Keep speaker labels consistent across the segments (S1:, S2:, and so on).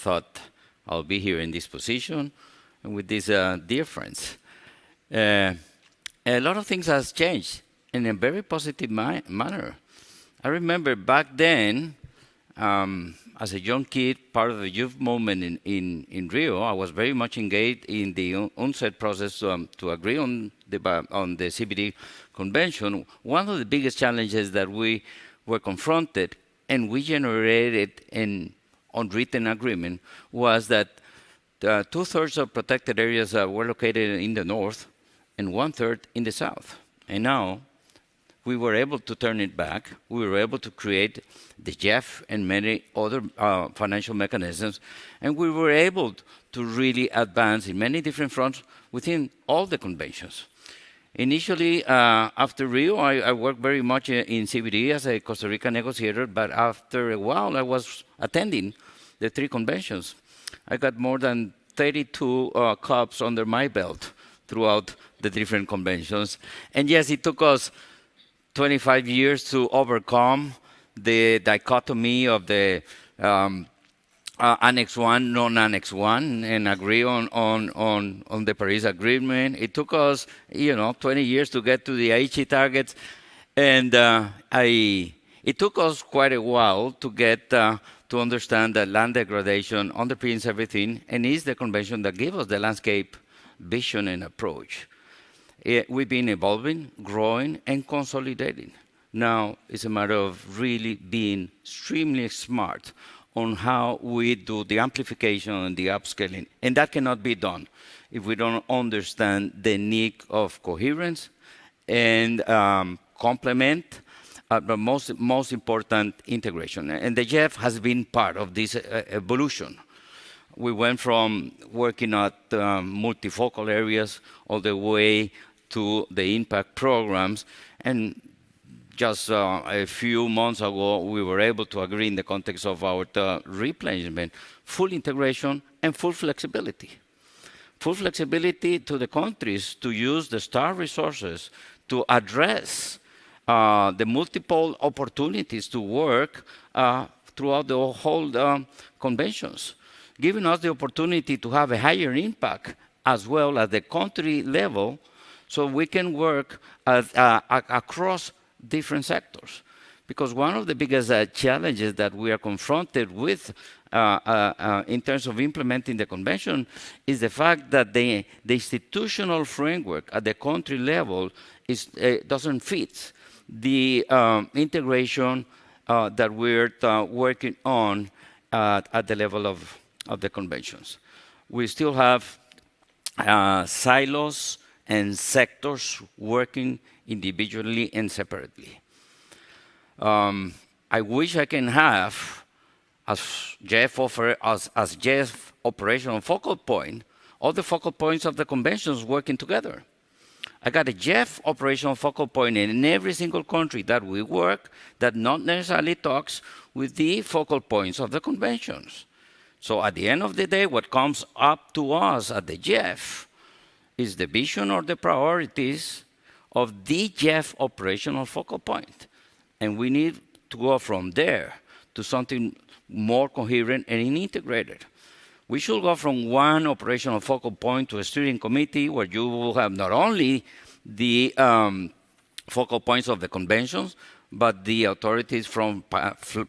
S1: thought I'll be here in this position and with these dear friends. A lot of things has changed in a very positive manner. I remember back then, as a young kid, part of the youth movement in Rio, I was very much engaged in the UNCED process to agree on the CBD convention. One of the biggest challenges that we were confronted and we generated an unwritten agreement was that 2/3 of protected areas were located in the north and 1/3 in the south. And now we were able to turn it back. We were able to create the GEF and many other financial mechanisms. And we were able to really advance in many different fronts within all the conventions. Initially, after Rio, I worked very much in CBD as a Costa Rican negotiator, but after a while, I was attending the 3 conventions. I got more than 32 cups under my belt throughout the different conventions. And yes, it took us 25 years to overcome the dichotomy of the Annex 1, non-Annex 1, and agree on the Paris Agreement. It took us, 20 years to get to the Aichi targets, and it took us quite a while to get to understand that land degradation underpins everything, and is the convention that gave us the landscape vision and approach. We've been evolving, growing, and consolidating. Now it's a matter of really being extremely smart on how we do the amplification and the upscaling. And that cannot be done if we don't understand the need of coherence and complement, but most important, integration. And the GEF has been part of this evolution. We went from working at multifocal areas all the way to the impact programs. And just a few months ago, we were able to agree in the context of our replenishment, full integration and full flexibility. Full flexibility to the countries to use the star resources to address the multiple opportunities to work throughout the whole conventions, giving us the opportunity to have a higher impact as well at the country level, so we can work across different sectors. Because one of the biggest challenges that we are confronted with in terms of implementing the convention is the fact that the institutional framework at the country level doesn't fit the integration that we're working on at the level of the conventions. We still have silos and sectors working individually and separately. I wish I can have, as GEF operational focal point, all the focal points of the conventions working together. I got a GEF operational focal point in every single country that we work that not necessarily talks with the focal points of the conventions. So at the end of the day, what comes up to us at the GEF is the vision or the priorities of the GEF operational focal point. And we need to go from there to something more coherent and integrated. We should go from one operational focal point to a steering committee where you will have not only the focal points of the conventions, but the authorities from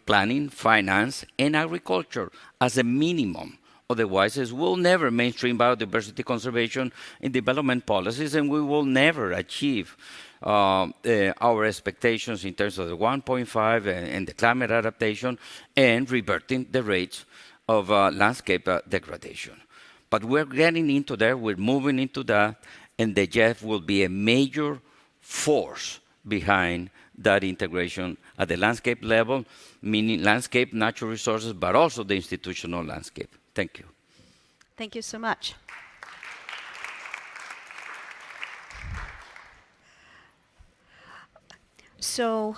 S1: planning, finance, and agriculture as a minimum. Otherwise, we'll never mainstream biodiversity conservation in development policies, and we will never achieve our expectations in terms of the 1.5 and the climate adaptation and reverting the rates of landscape degradation. But we're getting into there, we're moving into that, and the GEF will be a major force behind that integration at the landscape level, meaning landscape, natural resources, but also the institutional landscape. Thank you.
S2: Thank you so much. So,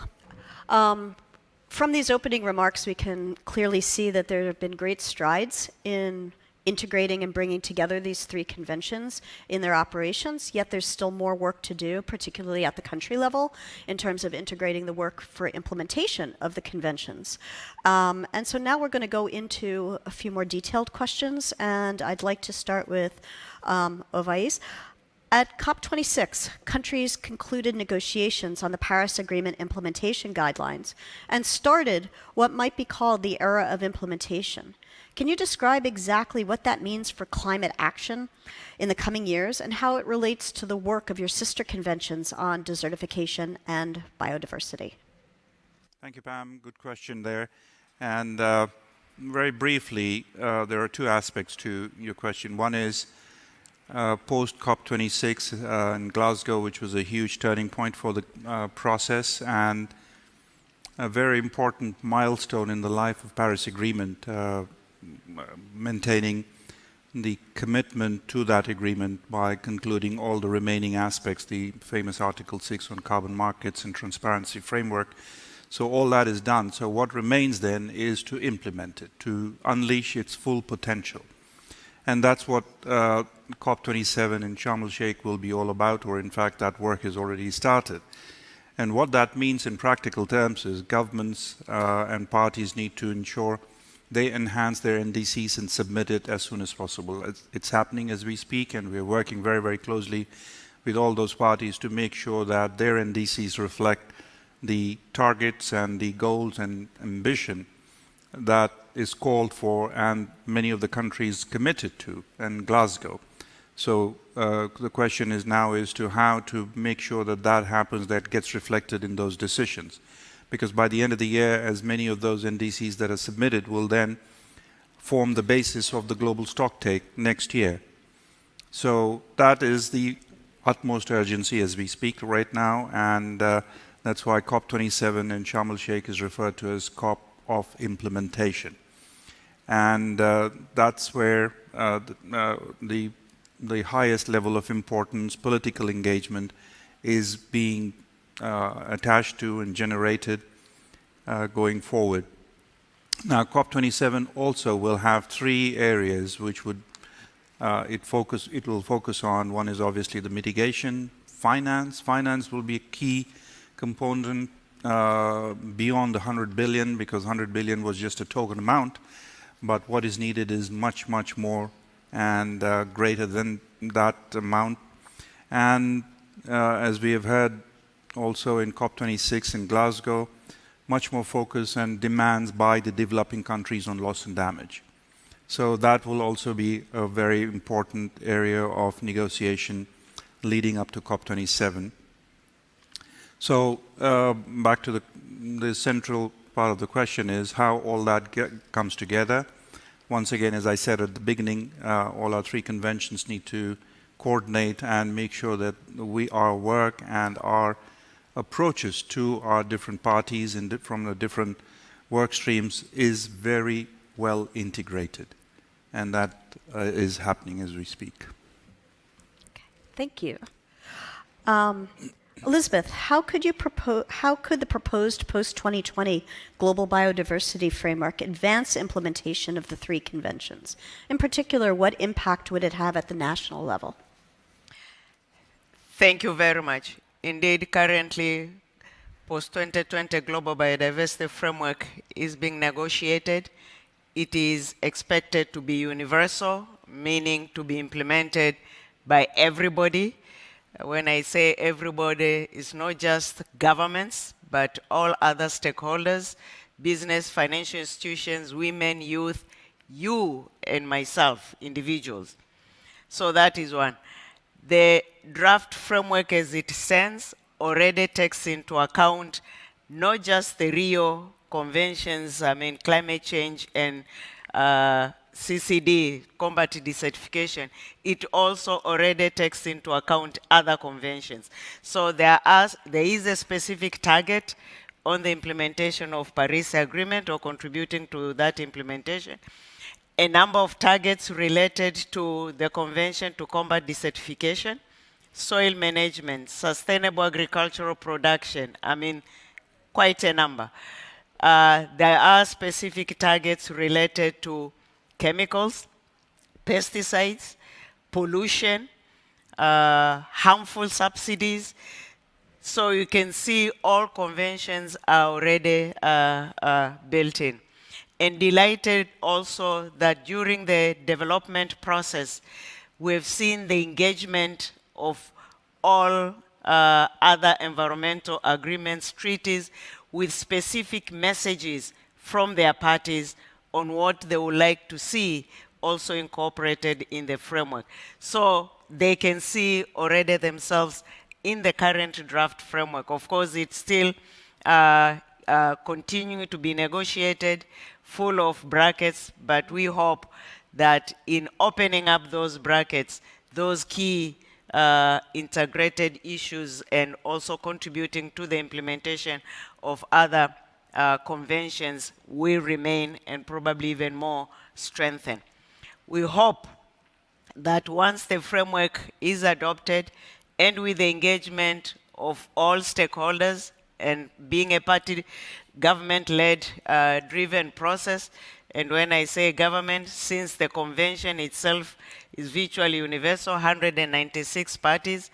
S2: from these opening remarks, we can clearly see that there have been great strides in integrating and bringing together these three conventions in their operations, yet there's still more work to do, particularly at the country level, in terms of integrating the work for implementation of the conventions. And so now we're going to go into a few more detailed questions, and I'd like to start with Ovais. At COP26, countries concluded negotiations on the Paris Agreement implementation guidelines and started what might be called the era of implementation. Can you describe exactly what that means for climate action in the coming years and how it relates to the work of your sister conventions on desertification and biodiversity?
S3: Thank you, Pam. Good question there. And very briefly, there are two aspects to your question. One is post-COP26 in Glasgow, which was a huge turning point for the process and a very important milestone in the life of Paris Agreement, maintaining the commitment to that agreement by concluding all the remaining aspects, the famous Article 6 on carbon markets and transparency framework. So all that is done. So what remains then is to implement it, to unleash its full potential. And that's what COP27 in Sharm el-Sheikh will be all about, or in fact that work has already started. And what that means in practical terms is governments and parties need to ensure they enhance their NDCs and submit it as soon as possible. It's happening as we speak, and we're working very, very closely with all those parties to make sure that their NDCs reflect the targets and the goals and ambition that is called for and many of the countries committed to in Glasgow. So the question is now is to how to make sure that that happens, that gets reflected in those decisions. Because by the end of the year, as many of those NDCs that are submitted will then form the basis of the global stocktake next year. So that is the utmost urgency as we speak right now, and that's why COP27 in Sharm el-Sheikh is referred to as COP of implementation. And that's where the highest level of importance, political engagement, is being attached to and generated going forward. Now, COP27 also will have three areas which would it will focus on. One is obviously the mitigation, finance. Finance will be a key component beyond the 100 billion, because 100 billion was just a token amount, but what is needed is much, much more and greater than that amount. And as we have heard also in COP26 in Glasgow, much more focus and demands by the developing countries on loss and damage. So that will also be a very important area of negotiation leading up to COP27. So back to the central part of the question is how all that comes together. Once again, as I said at the beginning, all our three conventions need to coordinate and make sure that our work and our approaches to our different parties and from the different work streams is very well integrated. And that is happening as we speak.
S2: Okay. Thank you. Elizabeth, how could the proposed post-2020 global biodiversity framework advance implementation of the three conventions? In particular, what impact would it have at the national level?
S4: Thank you very much. Indeed, currently, post-2020 global biodiversity framework is being negotiated. It is expected to be universal, meaning to be implemented by everybody. When I say everybody, it's not just governments, but all other stakeholders, business, financial institutions, women, youth, you and myself, individuals. So that is one. The draft framework as it stands already takes into account not just the Rio Conventions, climate change and CCD, combat desertification, it also already takes into account other conventions. So there is a specific target on the implementation of Paris Agreement or contributing to that implementation. A number of targets related to the Convention to combat desertification, soil management, sustainable agricultural production, quite a number. There are specific targets related to chemicals, pesticides, pollution, harmful subsidies. So you can see all conventions are already built in. And delighted also that during the development process, we've seen the engagement of all other environmental agreements, treaties, with specific messages from their parties on what they would like to see also incorporated in the framework. So they can see already themselves in the current draft framework. Of course, it's still continuing to be negotiated, full of brackets, but we hope that in opening up those brackets, those key integrated issues and also contributing to the implementation of other conventions will remain and probably even more strengthened. We hope that once the framework is adopted and with the engagement of all stakeholders and being a party government-led driven process, and when I say government, since the convention itself is virtually universal, 196 parties,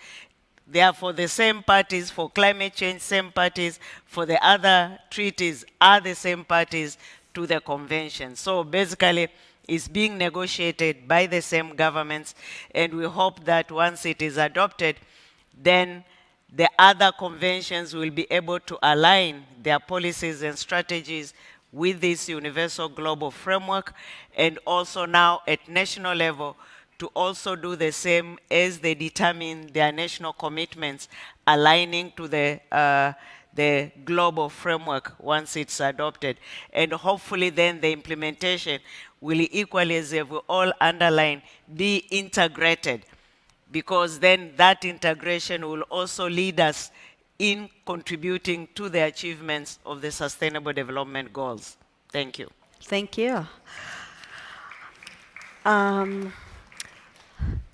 S4: therefore the same parties for climate change, same parties for the other treaties are the same parties to the convention. So basically, it's being negotiated by the same governments, and we hope that once it is adopted, then the other conventions will be able to align their policies and strategies with this universal global framework, and also now at national level to also do the same as they determine their national commitments aligning to the global framework once it's adopted. And hopefully then the implementation will equally, as we all underline, be integrated, because then that integration will also lead us in contributing to the achievements of the Sustainable Development Goals. Thank you.
S2: Thank you.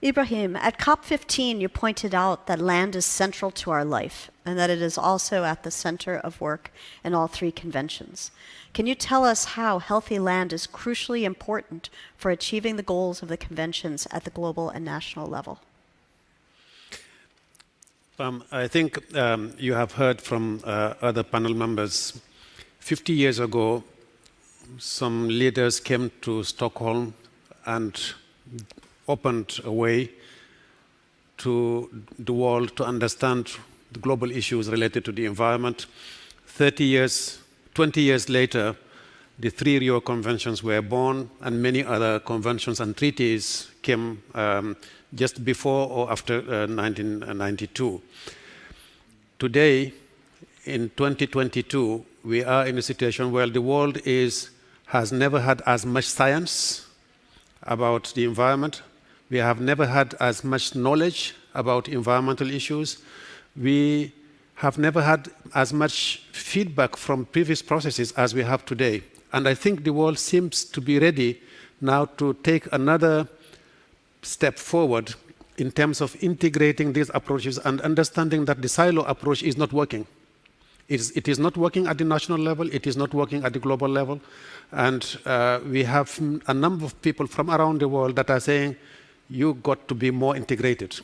S2: Ibrahim, at COP15, you pointed out that land is central to our life and that it is also at the center of work in all three conventions. Can you tell us how healthy land is crucially important for achieving the goals of the conventions at the global and national level?
S5: I think you have heard from other panel members. 50 years ago, some leaders came to Stockholm and opened a way to the world to understand the global issues related to the environment. 20 years later, the 3 Rio Conventions were born, and many other conventions and treaties came just before or after 1992. Today, in 2022, we are in a situation where the world has never had as much science about the environment. We have never had as much knowledge about environmental issues. We have never had as much feedback from previous processes as we have today. And I think the world seems to be ready now to take another step forward in terms of integrating these approaches and understanding that the silo approach is not working. It is not working at the national level, it is not working at the global level. And we have a number of people from around the world that are saying, you got to be more integrated.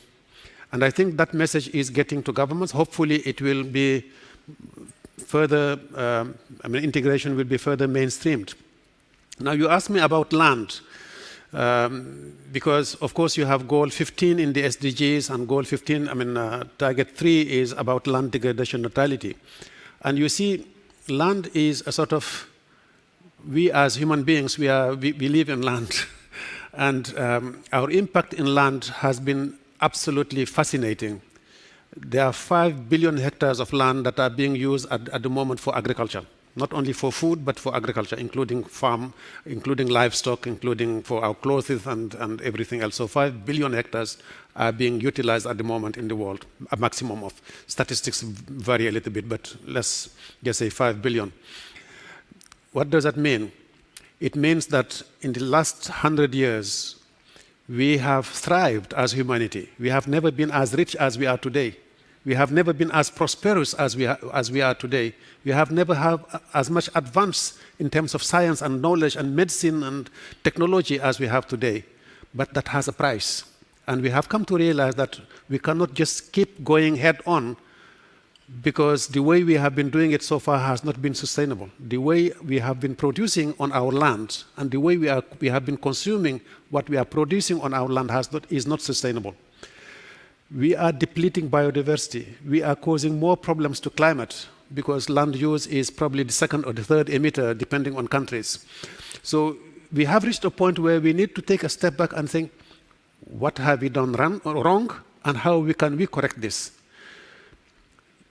S5: And I think that message is getting to governments. Hopefully it will be further, integration will be further mainstreamed. Now you asked me about land, because of course you have goal 15 in the SDGs, and goal 15, target 3 is about land degradation neutrality. And you see, land is a sort of, we as human beings, we live in land. And our impact in land has been absolutely fascinating. There are 5 billion hectares of land that are being used at the moment for agriculture. Not only for food, but for agriculture, including farm, including livestock, including for our clothes and everything else. So 5 billion hectares are being utilized at the moment in the world, a maximum of. Statistics vary a little bit, but let's just say 5 billion. What does that mean? It means that in the last 100 years, we have thrived as humanity. We have never been as rich as we are today. We have never been as prosperous as we are today. We have never had as much advance in terms of science and knowledge and medicine and technology as we have today. but that has a price. And we have come to realize that we cannot just keep going head on, because the way we have been doing it so far has not been sustainable. The way we have been producing on our land and the way we have been consuming what we are producing on our land is not sustainable. We are depleting biodiversity. We are causing more problems to climate, because land use is probably the second or the third emitter, depending on countries. So we have reached a point where we need to take a step back and think, what have we done wrong, and how can we correct this?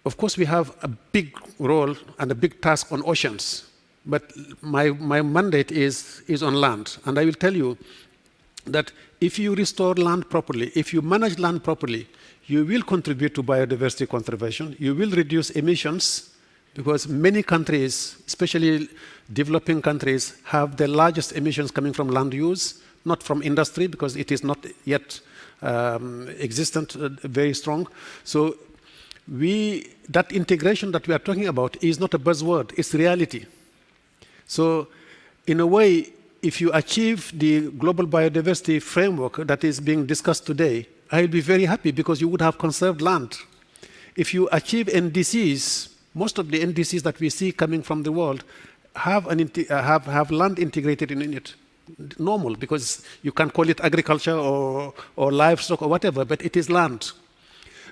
S5: Of course, we have a big role and a big task on oceans, but my mandate is on land. And I will tell you that if you restore land properly, if you manage land properly, you will contribute to biodiversity conservation, you will reduce emissions, because many countries, especially developing countries, have the largest emissions coming from land use, not from industry, because it is not yet existent, very strong. So that integration that we are talking about is not a buzzword, it's reality. So in a way, if you achieve the global biodiversity framework that is being discussed today, I will be very happy, because you would have conserved land. If you achieve NDCs, most of the NDCs that we see coming from the world have land integrated in it. Normal, because you can call it agriculture or livestock or whatever, but it is land.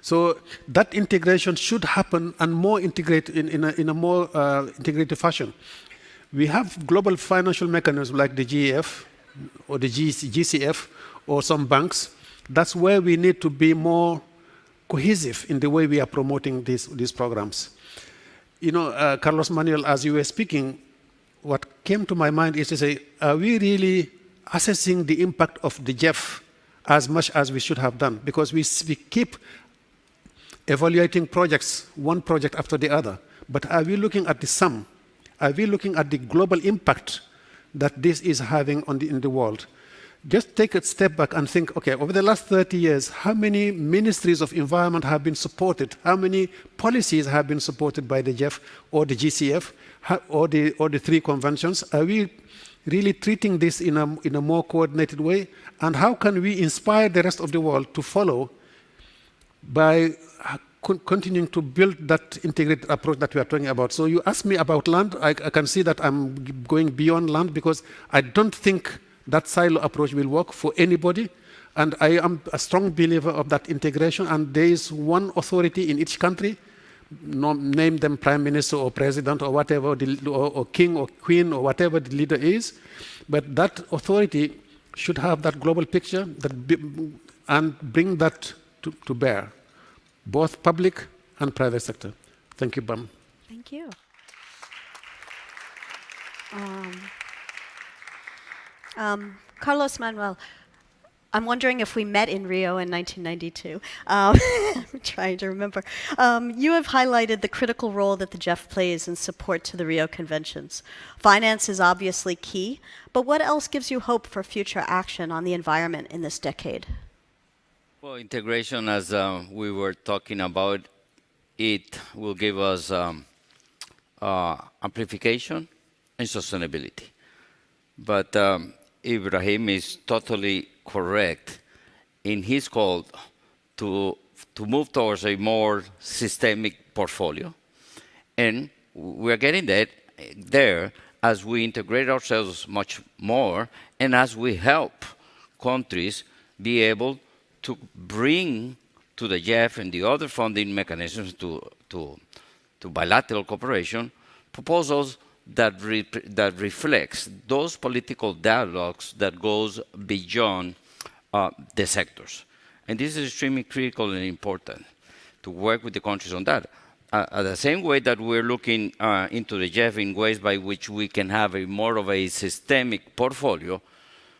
S5: So that integration should happen and more integrate in a more integrated fashion. We have global financial mechanisms like the GEF or the GCF or some banks. That's where we need to be more cohesive in the way we are promoting these programs. You know, Carlos Manuel, as you were speaking, what came to my mind is to say, are we really assessing the impact of the GEF as much as we should have done? Because we keep evaluating projects, one project after the other. But are we looking at the sum? Are we looking at the global impact that this is having in the world? Just take a step back and think, okay, over the last 30 years, how many ministries of environment have been supported? How many policies have been supported by the GEF or the GCF or the three conventions? Are we really treating this in a more coordinated way? And how can we inspire the rest of the world to follow by continuing to build that integrated approach that we are talking about? So you asked me about land. I can see that I'm going beyond land, because I don't think that silo approach will work for anybody. And I am a strong believer of that integration. And there is one authority in each country, name them prime minister or president or whatever, or king or queen or whatever the leader is. But that authority should have that global picture and bring that to bear, both public and private sector. Thank you, Bam.
S2: Thank you. Carlos Manuel, I'm wondering if we met in Rio in 1992. I'm trying to remember. You have highlighted the critical role that the GEF plays in support to the Rio Conventions. Finance is obviously key, but what else gives you hope for future action on the environment in this decade?
S1: Well, integration, as we were talking about, it will give us amplification and sustainability. But Ibrahim is totally correct in his call to move towards a more systemic portfolio. And we're getting there as we integrate ourselves much more and as we help countries be able to bring to the GEF and the other funding mechanisms to bilateral cooperation proposals that reflects those political dialogues that goes beyond the sectors. And this is extremely critical and important to work with the countries on that. The same way that we're looking into the GEF in ways by which we can have more of a systemic portfolio,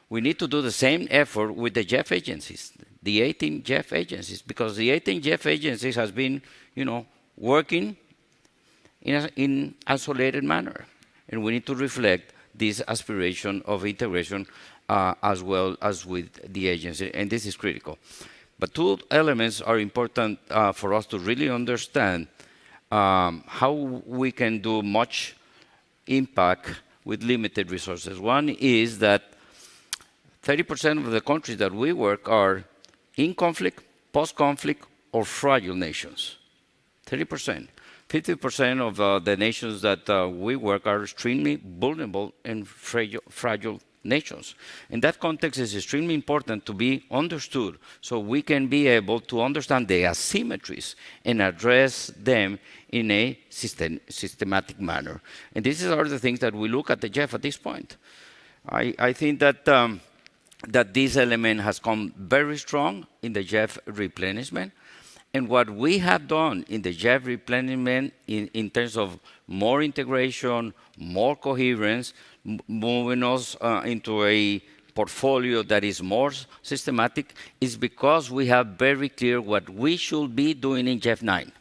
S1: we need to do the same effort with the GEF agencies, the 18 GEF agencies, because the 18 GEF agencies has been, working in isolated manner. And we need to reflect this aspiration of integration as well as with the agency, and this is critical. But two elements are important for us to really understand how we can do much impact with limited resources. One is that 30% of the countries that we work are in conflict, post-conflict, or fragile nations. 30%. 50% of the nations that we work are extremely vulnerable and fragile nations. In that context, it's extremely important to be understood so we can be able to understand the asymmetries and address them in a systematic manner. And these are the things that we look at the GEF at this point. I think that that this element has come very strong in the GEF replenishment. And what we have done in the GEF replenishment in terms of more integration, more coherence, moving us into a portfolio that is more systematic is because we have very clear what we should be doing in GEF 9.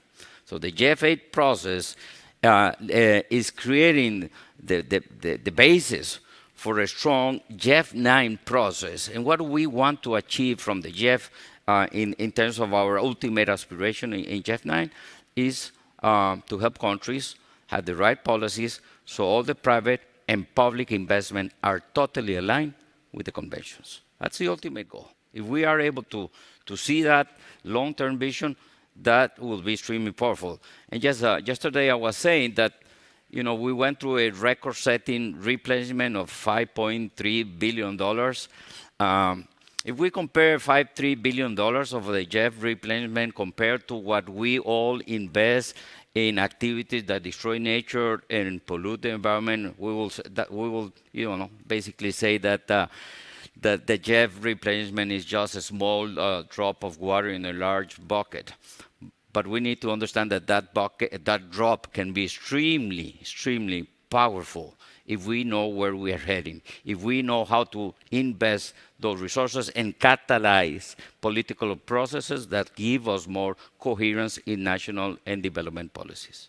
S1: So the GEF 8 process is creating the basis for a strong GEF 9 process. And what we want to achieve from the GEF in terms of our ultimate aspiration in GEF 9 is to help countries have the right policies so all the private and public investment are totally aligned with the conventions. That's the ultimate goal. If we are able to see that long-term vision, that will be extremely powerful. And just yesterday I was saying that we went through a record-setting replenishment of $5.3 billion. If we compare $5.3 billion of the GEF replenishment compared to what we all invest in activities that destroy nature and pollute the environment, we will basically say that the GEF replenishment is just a small drop of water in a large bucket. But we need to understand that that drop can be extremely, extremely powerful if we know where we are heading, if we know how to invest those resources and catalyze political processes that give us more coherence in national and development policies.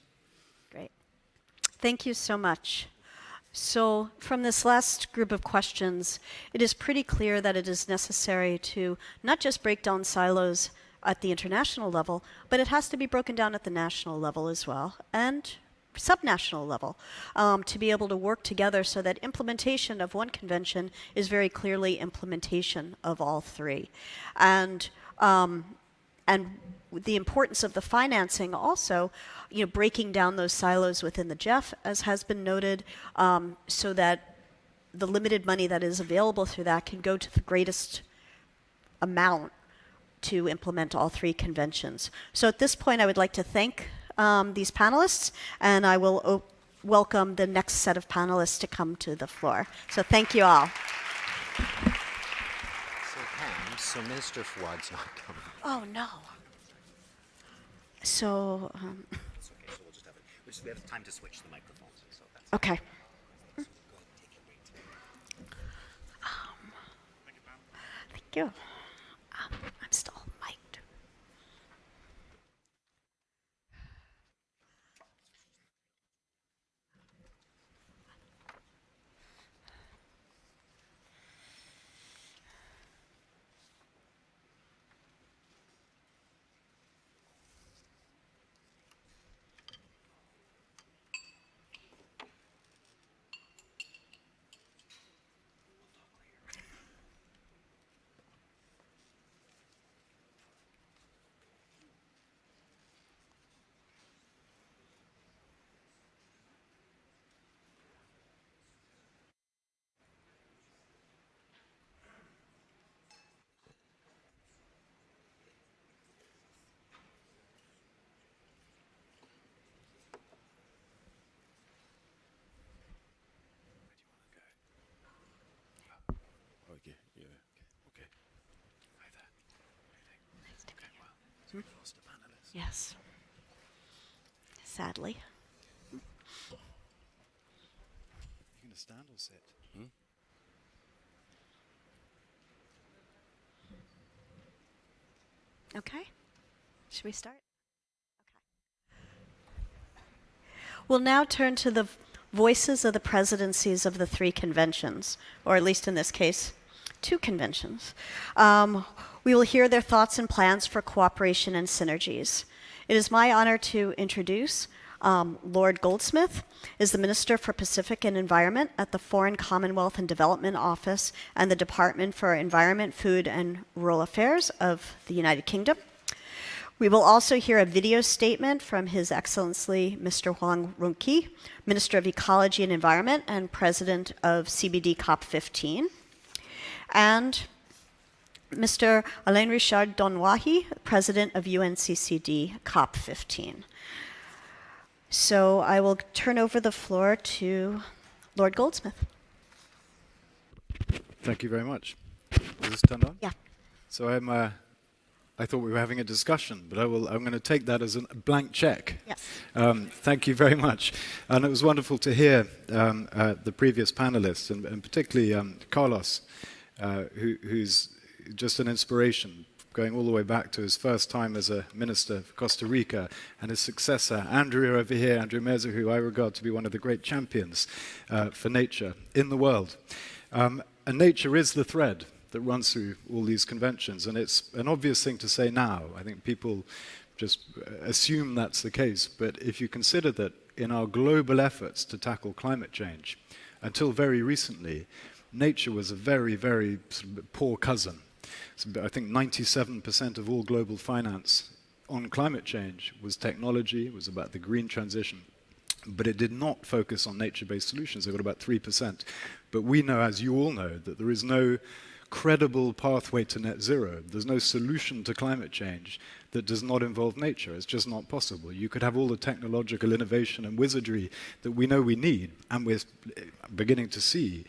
S2: Great. Thank you so much. So from this last group of questions, it is pretty clear that it is necessary to not just break down silos at the international level, but it has to be broken down at the national level as well, and subnational level, to be able to work together so that implementation of one convention is very clearly implementation of all three. And the importance of the financing also, breaking down those silos within the GEF, as has been noted, so that the limited money that is available through that can go to the greatest amount to implement all three conventions. So at this point, I would like to thank these panelists, and I will welcome the next set of panelists to come to the floor. So thank you all.
S6: So Minister Fouad's not coming.
S2: Oh, no. So,
S6: It's okay, so we'll just have it. We have time to switch the microphones. So that's
S2: okay.
S6: go ahead and take your weight.
S2: Thank you. I'm still mic'd.
S6: Okay, yeah. Okay. Hi there.
S2: Nice to meet you.
S6: So we've lost a panelist.
S2: Yes. Sadly.
S6: You going to stand or sit?
S2: Okay. Should we start? Okay. We'll now turn to the voices of the presidencies of the three conventions, or at least in this case, two conventions. We will hear their thoughts and plans for cooperation and synergies. It is my honor to introduce Lord Goldsmith is the Minister for Pacific and Environment at the Foreign Commonwealth and Development Office and the Department for Environment, Food and Rural Affairs of the United Kingdom. We will also hear a video statement from His Excellency Mr. Huang Runqi, Minister of Ecology and Environment and President of CBD COP15, and Mr. Alain Richard Donwahi, President of UNCCD COP15. So I will turn over the floor to Lord Goldsmith.
S7: Thank you very much. Is this turned on?
S2: Yeah.
S7: So I thought we were having a discussion, but I'm going to take that as a blank check.
S2: Yes.
S7: Thank you very much. And it was wonderful to hear the previous panelists, and particularly Carlos, who's just an inspiration, going all the way back to his first time as a minister for Costa Rica, and his successor, Andrew over here, Andrew Meza, who I regard to be one of the great champions for nature in the world. And nature is the thread that runs through all these conventions, and it's an obvious thing to say now. I think people just assume that's the case, but if you consider that in our global efforts to tackle climate change, until very recently, nature was a very, very sort of poor cousin. So I think 97% of all global finance on climate change was technology, was about the green transition, but it did not focus on nature-based solutions. They got about 3%. But we know, as you all know, that there is no credible pathway to net zero. There's no solution to climate change that does not involve nature. It's just not possible. You could have all the technological innovation and wizardry that we know we need, and we're beginning to see,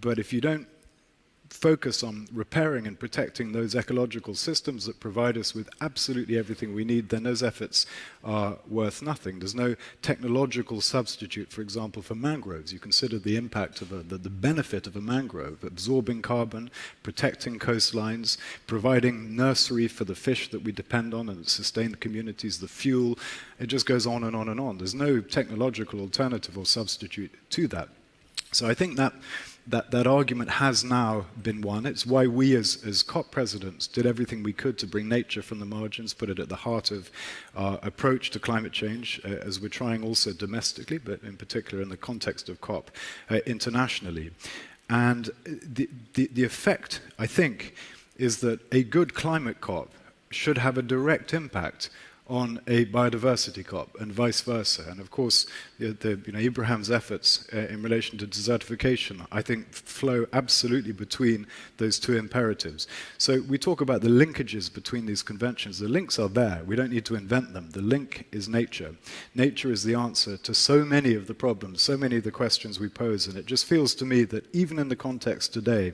S7: but if you don't focus on repairing and protecting those ecological systems that provide us with absolutely everything we need, then those efforts are worth nothing. There's no technological substitute, for example, for mangroves. You consider the impact of the benefit of a mangrove, absorbing carbon, protecting coastlines, providing nursery for the fish that we depend on and sustain the communities, the fuel. It just goes on and on and on. There's no technological alternative or substitute to that. So I think that argument has now been won. It's why we as COP presidents did everything we could to bring nature from the margins, put it at the heart of our approach to climate change, as we're trying also domestically, but in particular in the context of COP internationally. And the effect, I think, is that a good climate COP should have a direct impact on a biodiversity COP and vice versa. And of course, Ibrahim's efforts in relation to desertification, I think, flow absolutely between those two imperatives. So we talk about the linkages between these conventions. The links are there. We don't need to invent them. The link is nature. Nature is the answer to so many of the problems, so many of the questions we pose. And it just feels to me that even in the context today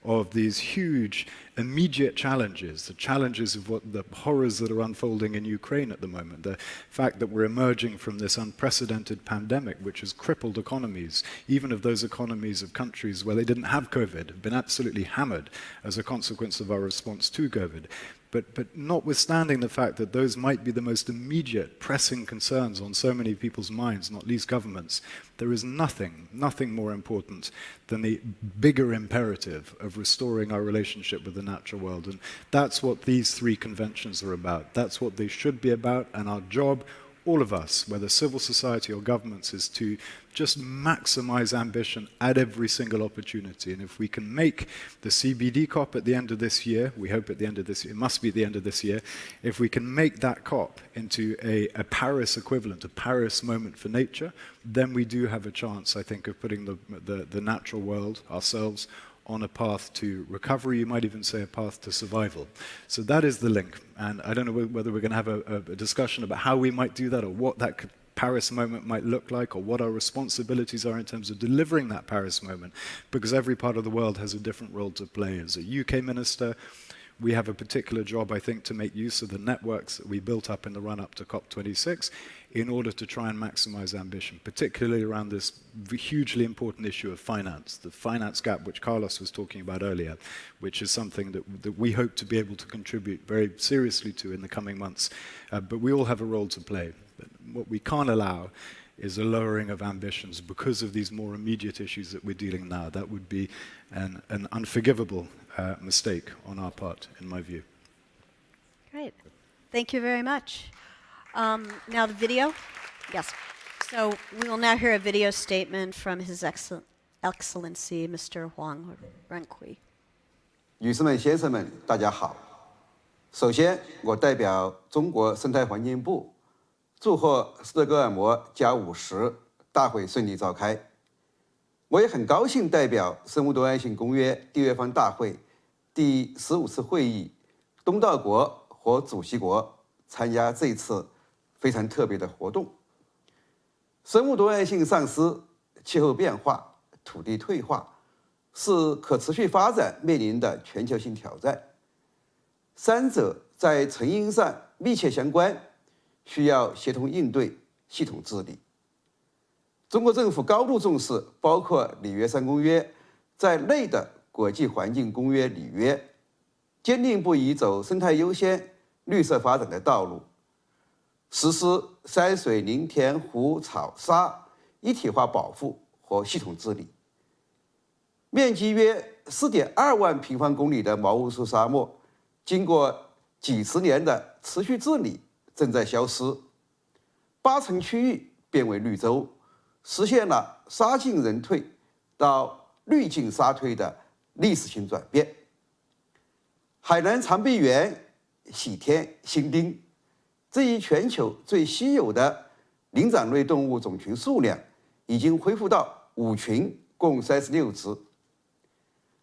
S7: of these huge immediate challenges, the challenges of what the horrors that are unfolding in Ukraine at the moment, the fact that we're emerging from this unprecedented pandemic which has crippled economies, even of those economies of countries where they didn't have COVID, have been absolutely hammered as a consequence of our response to COVID. But notwithstanding the fact that those might be the most immediate pressing concerns on so many people's minds, not least governments, there is nothing more important than the bigger imperative of restoring our relationship with the natural world. And that's what these three conventions are about. That's what they should be about. And our job, all of us, whether civil society or governments, is to just maximize ambition at every single opportunity. And if we can make the CBD COP at the end of this year, we hope at the end of this year, it must be the end of this year, if we can make that COP into a Paris equivalent, a Paris moment for nature, then we do have a chance, I think, of putting the natural world, ourselves, on a path to recovery, you might even say a path to survival. So that is the link. And I don't know whether we're going to have a discussion about how we might do that or what that Paris moment might look like or what our responsibilities are in terms of delivering that Paris moment, because every part of the world has a different role to play. As a UK minister, we have a particular job, I think, to make use of the networks that we built up in the run-up to COP26 in order to try and maximize ambition, particularly around this hugely important issue of finance, the finance gap which Carlos was talking about earlier, which is something that we hope to be able to contribute very seriously to in the coming months. But we all have a role to play. But what we can't allow is a lowering of ambitions because of these more immediate issues that we're dealing now. That would be an unforgivable mistake on our part, in my view.
S2: Great. Thank you very much. Now the video. Yes. So we will now hear a video statement from His Excellency Mr. Huang Renkui.
S8: 女士们、先生们，大家好。首先，我代表中国生态环境部祝贺斯德哥尔摩+50大会顺利召开。我也很高兴代表生物多样性公约缔约方大会第15次会议东道国和主席国参加这一次非常特别的活动。生物多样性丧失、气候变化、土地退化是可持续发展面临的全球性挑战，三者在成因上密切相关，需要协同应对、系统治理。中国政府高度重视包括里约3公约在内的国际环境公约里约，坚定不移走生态优先、绿色发展的道路，实施山水林田湖草沙一体化保护和系统治理。面积约4.2万平方公里的毛乌素沙漠，经过几十年的持续治理，正在消失，80%区域变为绿洲，实现了沙进人退到绿进沙退的历史性转变。海南长臂猿、喜天、新丁这一全球最稀有的灵长类动物种群数量已经恢复到5群，共36只。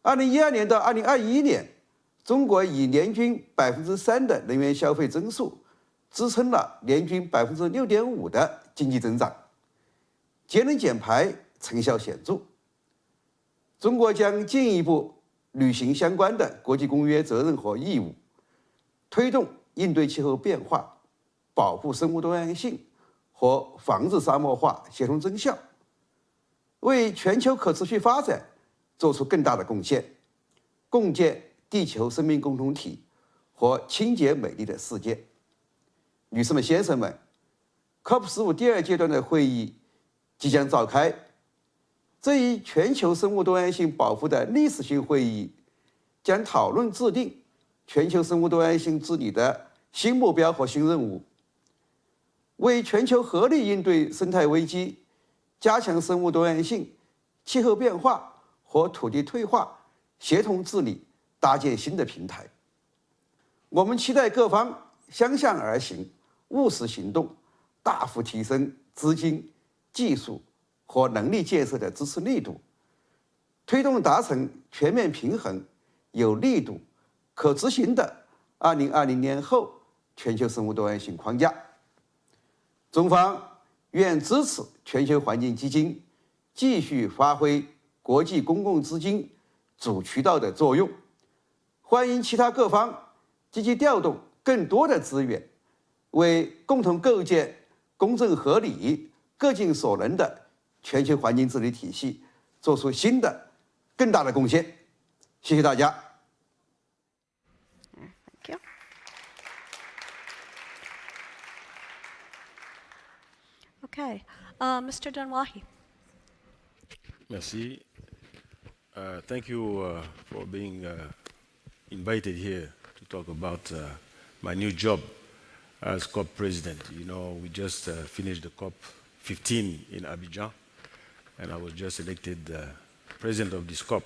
S8: 2012年到2021年，中国以年均3%的能源消费增速，支撑了年均6.5%的经济增长，节能减排成效显著。中国将进一步履行相关的国际公约责任和义务，推动应对气候变化、保护生物多样性和防治沙漠化协同增效，为全球可持续发展做出更大的贡献，共建地球生命共同体和清洁美丽的世界。女士们、先生们 ，COP15第2阶段的会议即将召开。这一全球生物多样性保护的历史性会议，将讨论制定全球生物多样性治理的新目标和新任务，为全球合理应对生态危机、加强生物多样性、气候变化和土地退化协同治理搭建新的平台。我们期待各方相向而行，务实行动，大幅提升资金、技术和能力建设的支持力度，推动达成全面平衡、有力度、可执行的2020年后全球生物多样性框架。中方愿支持全球环境基金继续发挥国际公共资金主渠道的作用，欢迎其他各方积极调动更多的资源，为共同构建公正合理、各尽所能的全球环境治理体系做出新的、更大的贡献。谢谢大家。
S2: Thank you. Okay, Mr. Dunwahi.
S9: Merci. Thank you for being invited here to talk about my new job as COP president. You know, we just finished the COP 15 in Abidjan, and I was just elected president of this COP.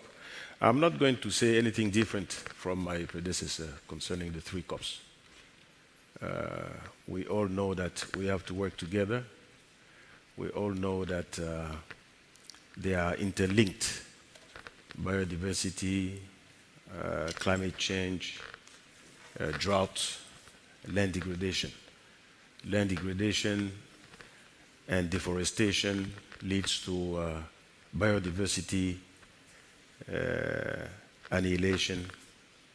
S9: I'm not going to say anything different from my predecessor concerning the 3 COPs. We all know that we have to work together. We all know that they are interlinked. Biodiversity, climate change, drought, land degradation. Land degradation and deforestation leads to biodiversity annihilation,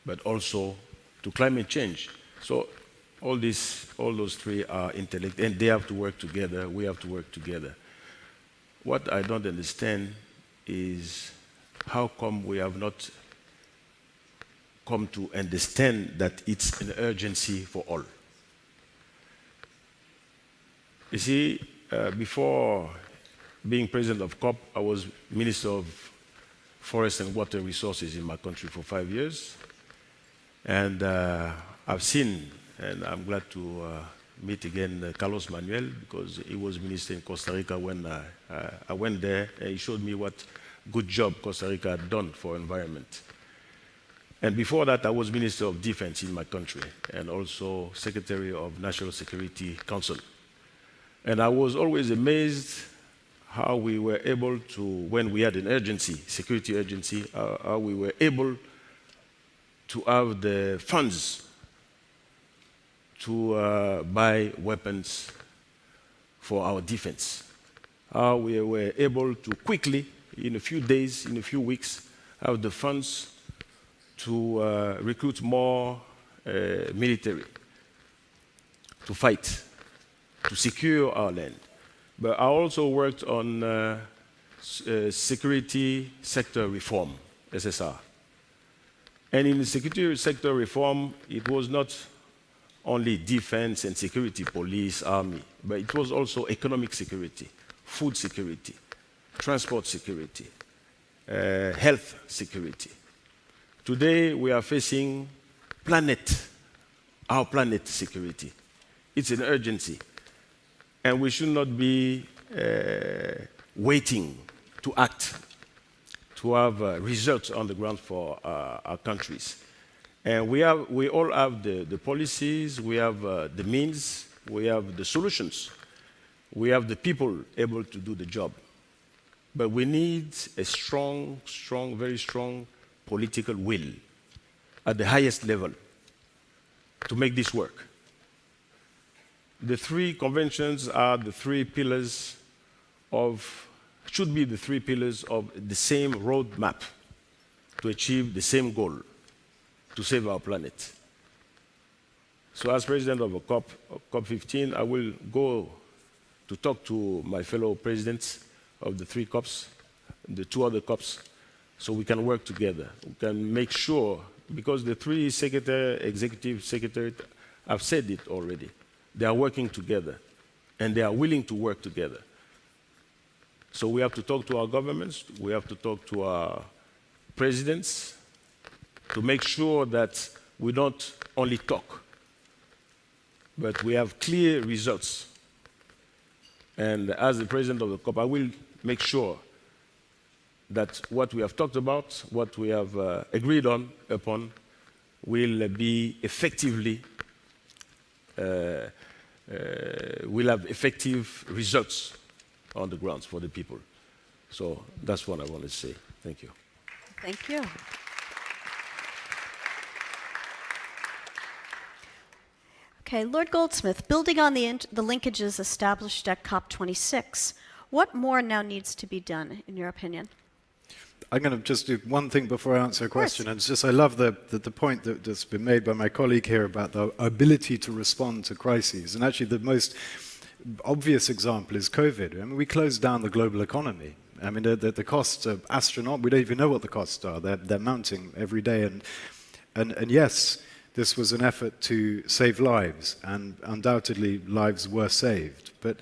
S9: but also to climate change. So all those 3 are interlinked, and they have to work together. We have to work together. What I don't understand is how come we have not come to understand that it's an urgency for all. You see, before being president of COP, I was Minister of Forest and Water Resources in my country for 5 years. And I've seen, and I'm glad to meet again Carlos Manuel, because he was minister in Costa Rica when I went there, and he showed me what good job Costa Rica had done for environment. And before that, I was Minister of Defense in my country, and also Secretary of National Security Council. And I was always amazed how we were able to, when we had an urgency, security urgency, how we were able to have the funds to buy weapons for our defense. How we were able to quickly, in a few days, in a few weeks, have the funds to recruit more military, to fight, to secure our land. But I also worked on security sector reform, SSR. And in the security sector reform, it was not only defense and security, police, army, but it was also economic security, food security, transport security, health security. Today, we are facing our planet security. It's an urgency. And we should not be waiting to act, to have results on the ground for our countries. And we all have the policies, we have the means, we have the solutions, we have the people able to do the job. But we need a strong, very strong political will at the highest level to make this work. The three conventions are the three pillars should be the three pillars of the same roadmap to achieve the same goal, to save our planet. So as president of COP15, I will go to talk to my fellow presidents of the three COPs, the two other COPs, so we can work together. We can make sure, because the three executive secretaries have said it already, they are working together, and they are willing to work together. So we have to talk to our governments, we have to talk to our presidents, to make sure that we don't only talk, but we have clear results. And as the president of the COP, I will make sure that what we have talked about, what we have agreed upon, will be effectively, will have effective results on the grounds for the people. So that's what I want to say. Thank you.
S2: Thank you. Okay, Lord Goldsmith, building on the linkages established at COP26, what more now needs to be done, in your opinion?
S7: I'm going to just do one thing before I answer a question. And it's just, I love the point that's been made by my colleague here about the ability to respond to crises. And actually, the most obvious example is COVID. I mean, we closed down the global economy. I mean, the costs are astronomical. We don't even know what the costs are. They're mounting every day. And yes, this was an effort to save lives, and undoubtedly lives were saved. But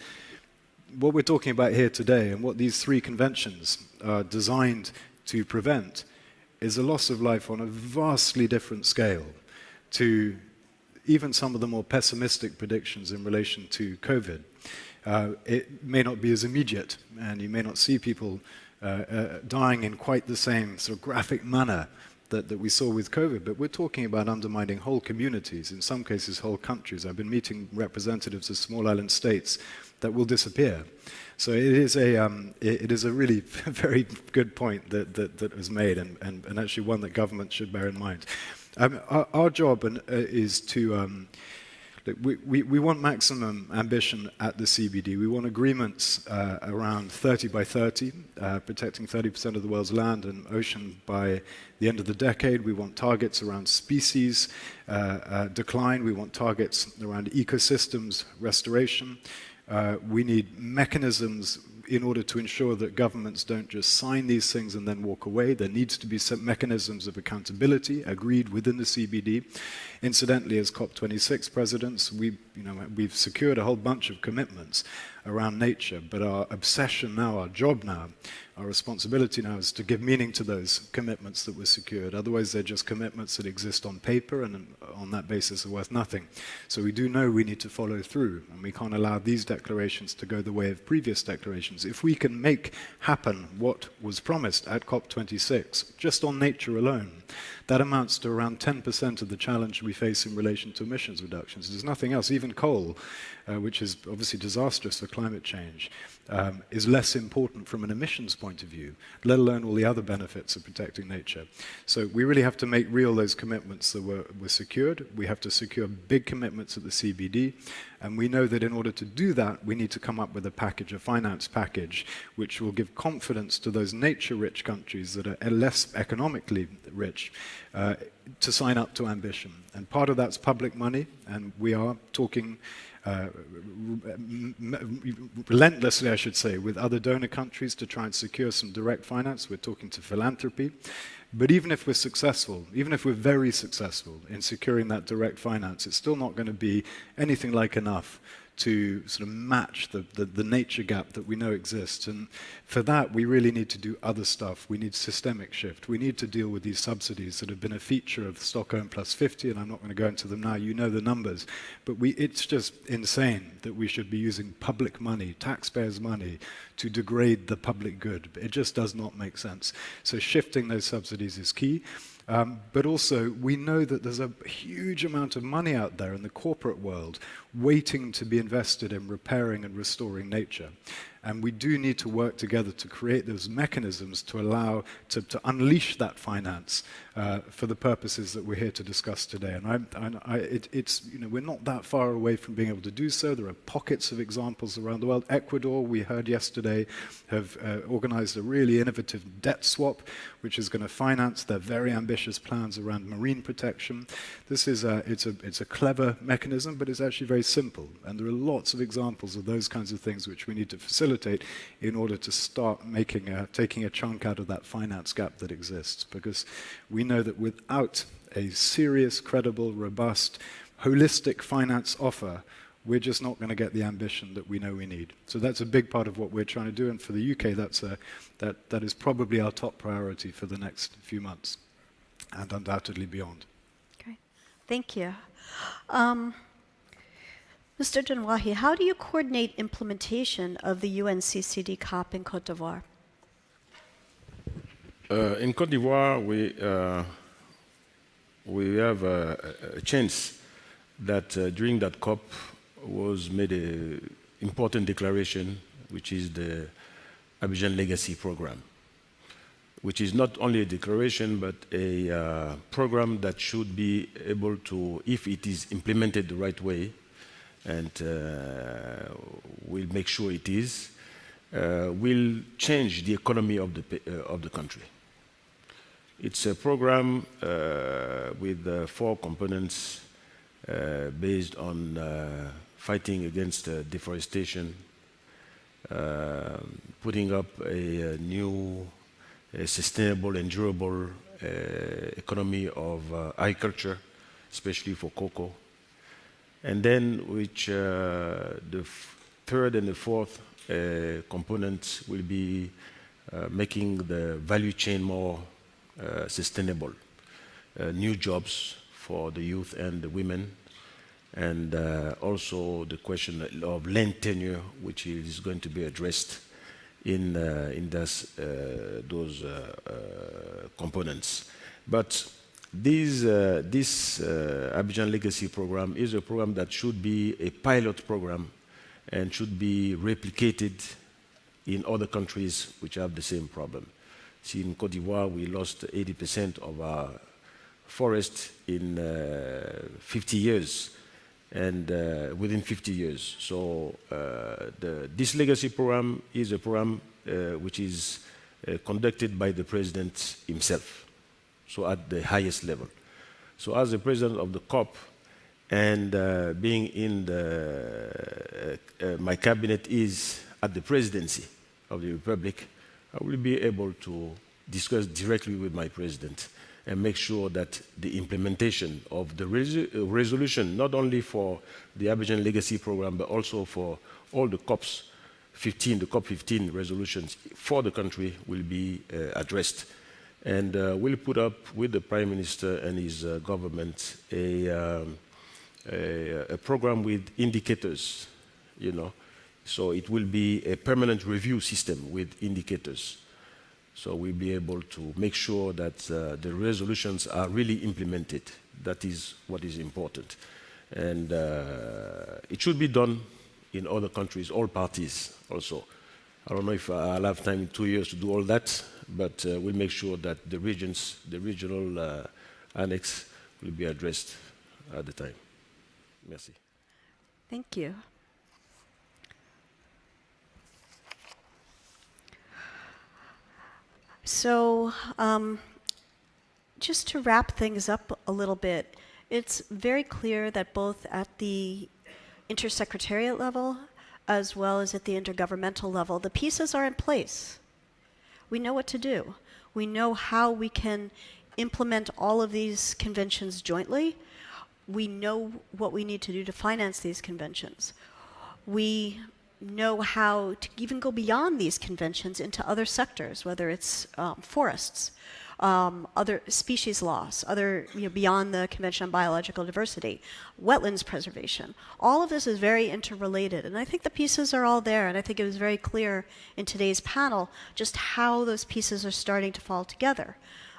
S7: what we're talking about here today, and what these three conventions are designed to prevent, is a loss of life on a vastly different scale to even some of the more pessimistic predictions in relation to COVID. It may not be as immediate, and you may not see people dying in quite the same sort of graphic manner that we saw with COVID, but we're talking about undermining whole communities, in some cases whole countries. I've been meeting representatives of small island states that will disappear. So it is a really very good point that was made, and actually one that government should bear in mind. Our job is to, we want maximum ambition at the CBD. We want agreements around 30 by 30, protecting 30% of the world's land and ocean by the end of the decade. We want targets around species decline. We want targets around ecosystems restoration. We need mechanisms in order to ensure that governments don't just sign these things and then walk away. There needs to be some mechanisms of accountability agreed within the CBD. Incidentally, as COP26 presidents, we we've secured a whole bunch of commitments around nature, but our obsession now, our job now, our responsibility now is to give meaning to those commitments that were secured. Otherwise, they're just commitments that exist on paper and on that basis are worth nothing. So we do know we need to follow through, and we can't allow these declarations to go the way of previous declarations. If we can make happen what was promised at COP26, just on nature alone, that amounts to around 10% of the challenge we face in relation to emissions reductions. There's nothing else. Even coal, which is obviously disastrous for climate change, is less important from an emissions point of view, let alone all the other benefits of protecting nature. So we really have to make real those commitments that were secured. We have to secure big commitments at the CBD, and we know that in order to do that, we need to come up with a package, a finance package, which will give confidence to those nature-rich countries that are less economically rich to sign up to ambition. And part of that's public money, and we are talking relentlessly, I should say, with other donor countries to try and secure some direct finance. We're talking to philanthropy. But even if we're successful, even if we're very successful in securing that direct finance, it's still not going to be anything like enough to sort of match the nature gap that we know exists. And for that, we really need to do other stuff. We need systemic shift. We need to deal with these subsidies that have been a feature of Stockholm plus 50, and I'm not going to go into them now. You know the numbers. But it's just insane that we should be using public money, taxpayers' money, to degrade the public good. It just does not make sense. So shifting those subsidies is key. But also, we know that there's a huge amount of money out there in the corporate world waiting to be invested in repairing and restoring nature. And we do need to work together to create those mechanisms to allow, to unleash that finance for the purposes that we're here to discuss today. And we're not that far away from being able to do so. There are pockets of examples around the world. Ecuador, we heard yesterday, have organized a really innovative debt swap, which is going to finance their very ambitious plans around marine protection. This is it's a clever mechanism, but it's actually very simple. And there are lots of examples of those kinds of things which we need to facilitate in order to start taking a chunk out of that finance gap that exists. Because we know that without a serious, credible, robust, holistic finance offer, we're just not going to get the ambition that we know we need. So that's a big part of what we're trying to do, and for the UK, that is probably our top priority for the next few months, and undoubtedly beyond.
S2: Okay, thank you. Mr. Denwahi, how do you coordinate implementation of the UNCCD COP in Cote d'Ivoire?
S9: In Cote d'Ivoire, we have a chance that during that COP was made an important declaration, which is the Abidjan Legacy Program, which is not only a declaration, but a program that should be able to, if it is implemented the right way, and we'll make sure it is, will change the economy of the country. It's a program with 4 components based on fighting against deforestation, putting up a new sustainable and durable economy of agriculture, especially for cocoa, and then which the third and the fourth components will be making the value chain more sustainable, new jobs for the youth and the women, and also the question of land tenure, which is going to be addressed in those components. But this Abidjan Legacy Program is a program that should be a pilot program and should be replicated in other countries which have the same problem. See, in Cote d'Ivoire, we lost 80% of our forest in 50 years, and within 50 years. So this legacy program is a program which is conducted by the president himself, so at the highest level. So as the president of the COP, and being in my cabinet is at the presidency of the Republic, I will be able to discuss directly with my president and make sure that the implementation of the resolution, not only for the Abidjan Legacy Program, but also for all the COPs 15, the COP15 resolutions for the country will be addressed. And we'll put up with the Prime Minister and his government a program with indicators, you know. So it will be a permanent review system with indicators. So we'll be able to make sure that the resolutions are really implemented. That is what is important. And it should be done in other countries, all parties also. I don't know if I'll have time in 2 years to do all that, but we'll make sure that the regional annex will be addressed at the time. Merci.
S2: Thank you. So just to wrap things up a little bit, it's very clear that both at the intersecretariat level as well as at the intergovernmental level, the pieces are in place. We know what to do. We know how we can implement all of these conventions jointly. We know what we need to do to finance these conventions. We know how to even go beyond these conventions into other sectors, whether it's forests, other species loss, beyond the Convention on Biological Diversity, wetlands preservation. All of this is very interrelated, and I think the pieces are all there, and I think it was very clear in today's panel just how those pieces are starting to fall together.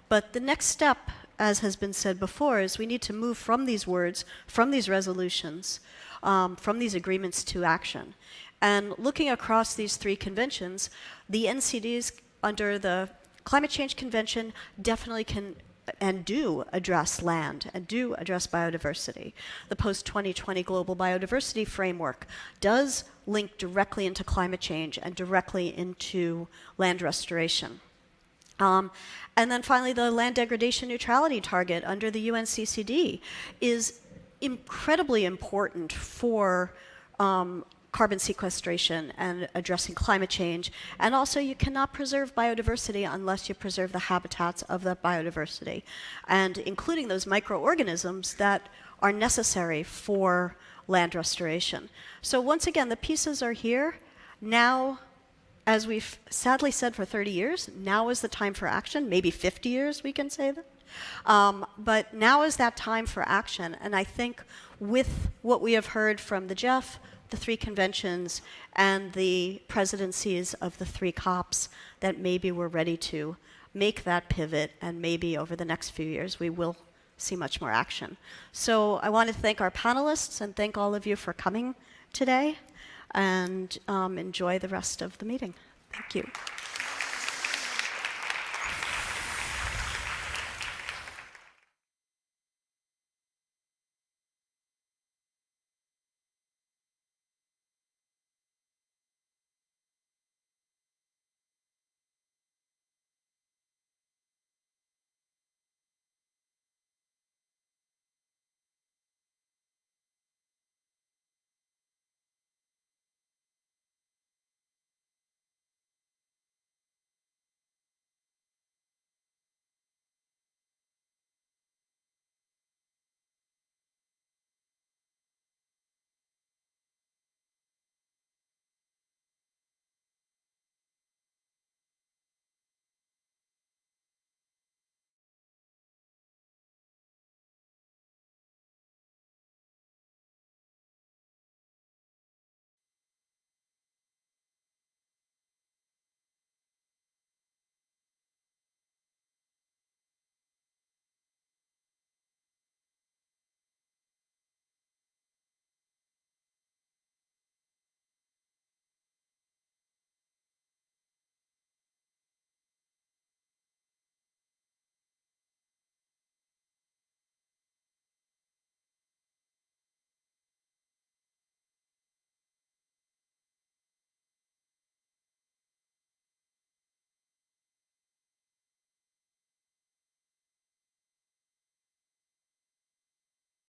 S2: But the next step, as has been said before, is we need to move from these words, from these resolutions, from these agreements to action. And looking across these three conventions, the NCDs under the Climate Change Convention definitely can and do address land and do address biodiversity. The post-2020 Global Biodiversity Framework does link directly into climate change and directly into land restoration. And then finally, the land degradation neutrality target under the UNCCD is incredibly important for carbon sequestration and addressing climate change. And also, you cannot preserve biodiversity unless you preserve the habitats of that biodiversity, and including those microorganisms that are necessary for land restoration. So once again, the pieces are here. Now, as we've sadly said for 30 years, now is the time for action. Maybe 50 years, we can say that. But now is that time for action. And I think with what we have heard from the Jeff, the three conventions, and the presidencies of the three COPs, that maybe we're ready to make that pivot, and maybe over the next few years we will see much more action. So I want to thank our panelists and thank all of you for coming today, and enjoy the rest of the meeting. Thank you.